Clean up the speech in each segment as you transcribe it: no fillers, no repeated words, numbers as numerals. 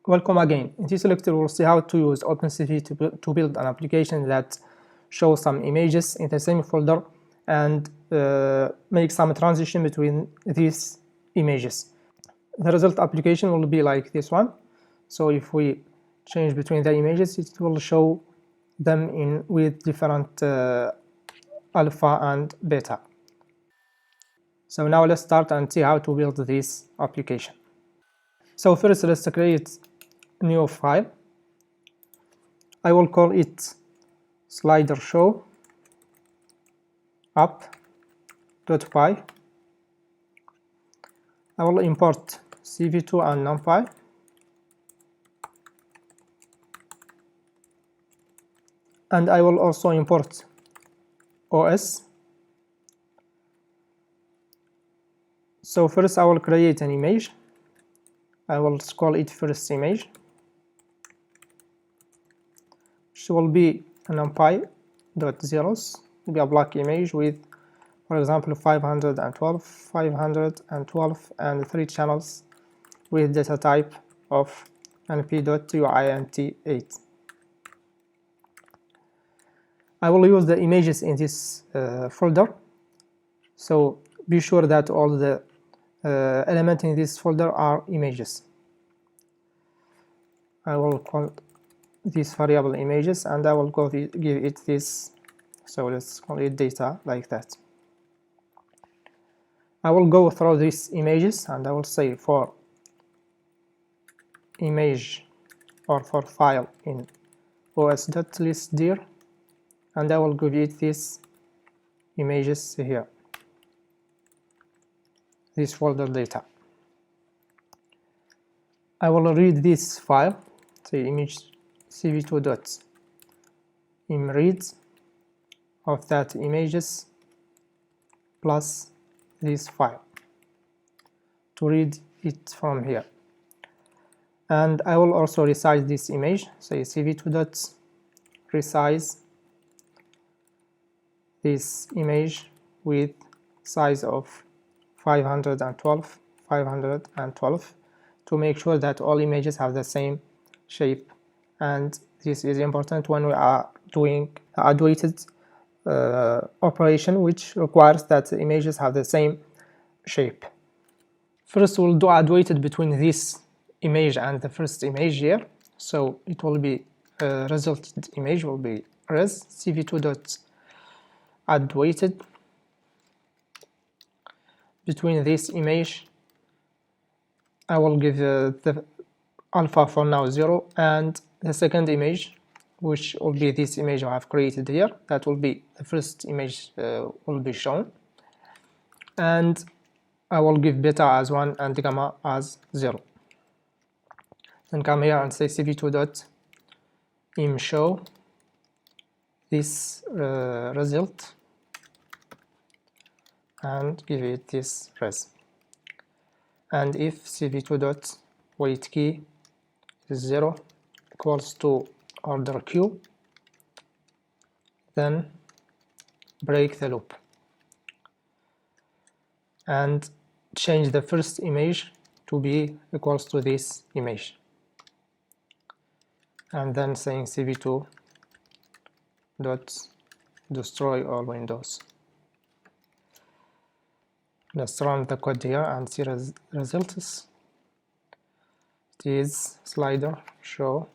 Welcome again. In this lecture we'll see how to use OpenCV to build an application that shows some images in the same folder and make some transition between these images. The result application will be like this one. So if we change between the images, it will show them with different alpha and beta. So now let's start and see how to build this application. So first let's create a new file. I will call it slider show app.py. I will import CV2 and numpy. And I will also import OS. So first I will create an image. I will call it first image, which will be a numpy.zeros, will be a black image with, for example, 512, 512, and 3 channels with data type of np.uint8. I will use the images in this folder, so be sure that all the elements in this folder are images. I will call this variable images and I will give it this, so let's call it data like that. I will go through these images and I will say for image or for file in os.listdir, and I will give it these images here, this folder data. I will read this file, say image cv2.imread of that images plus this file to read it from here. And I will also resize this image, say cv2.resize this image with size of 512, 512 to make sure that all images have the same shape. And this is important when we are doing addWeighted operation, which requires that the images have the same shape. First we'll do addWeighted between this image and the first image here. So it will be resulted image will be res cv2.addWeighted between this image. I will give the alpha for now 0, and the second image, which will be this image I have created here, that will be the first image will be shown, and I will give beta as 1 and gamma as 0. Then come here and say cv2.imshow this result and give it this res. And if cv2.weight key is 0 equals to order q, then break the loop and change the first image to be equals to this image, and then saying cv2.destroy all windows. Let's run the code here and see results. It is slider show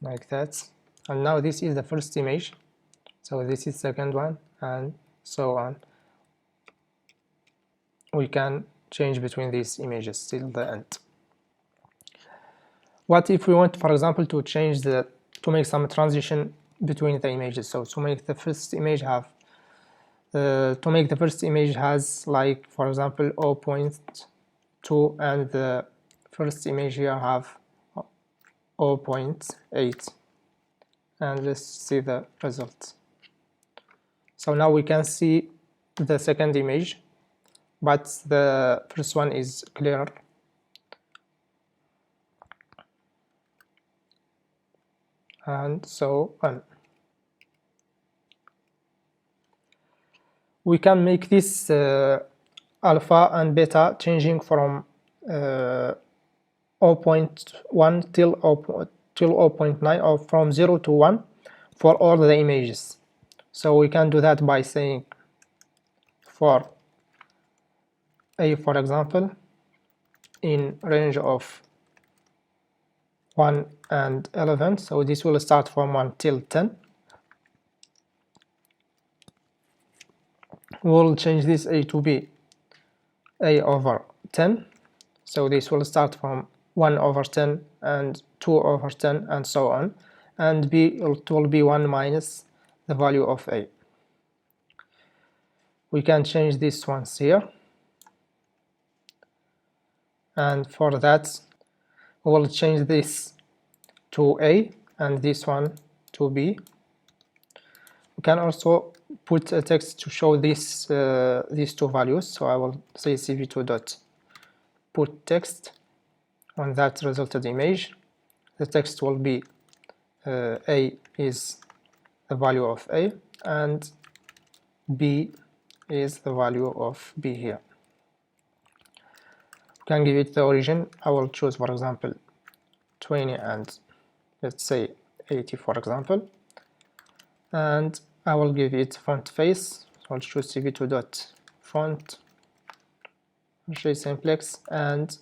like that, and now this is the first image, so this is second one, and so on. We can change between these images till the end. What if we want, for example, to make some transition between the images? So to make the first image have has, like, for example, 0.2 and the first image here have 0.8, and let's see the result. So now we can see the second image, but the first one is clear. And so on. We can make this alpha and beta changing from 0.1 till 0.9, or from 0 to 1 for all the images. So we can do that by saying for A, for example, in range of 1 and 11, so this will start from 1 till 10. We'll change this A to be A over 10, so this will start from 1 over 10 and 2 over 10 and so on, and B it will be 1 minus the value of A. We can change these ones here, and for that we'll change this to A and this one to B. We can also put a text to show this these two values, so I will say cv2.putText on that resulted image. The text will be A is the value of A and B is the value of B here. We can give it the origin. I will choose, for example, 20 and let's say 80, for example, and I will give it font face. So I'll choose cv2.font simplex, and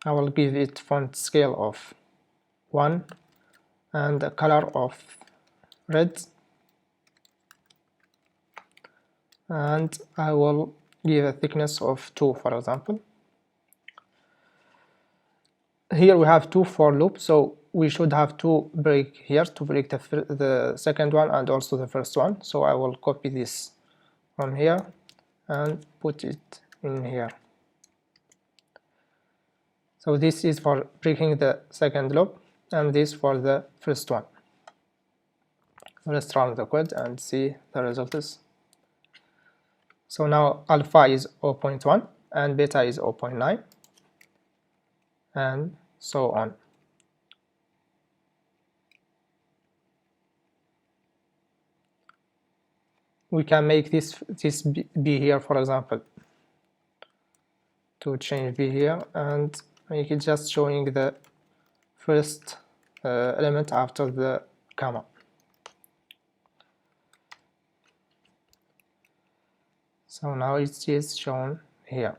I will give it font scale of 1 and a color of red, and I will give a thickness of 2, for example. Here we have 2 for loop, so we should have 2 break here to break the second one and also the first one. So I will copy this from here and put it in here. So this is for breaking the second loop and this for the first one. Let's run the code and see the results. So now alpha is 0.1 and beta is 0.9 and so on. We can make this B here, for example, to change B here and make it just showing the first element after the comma. So now it is shown here.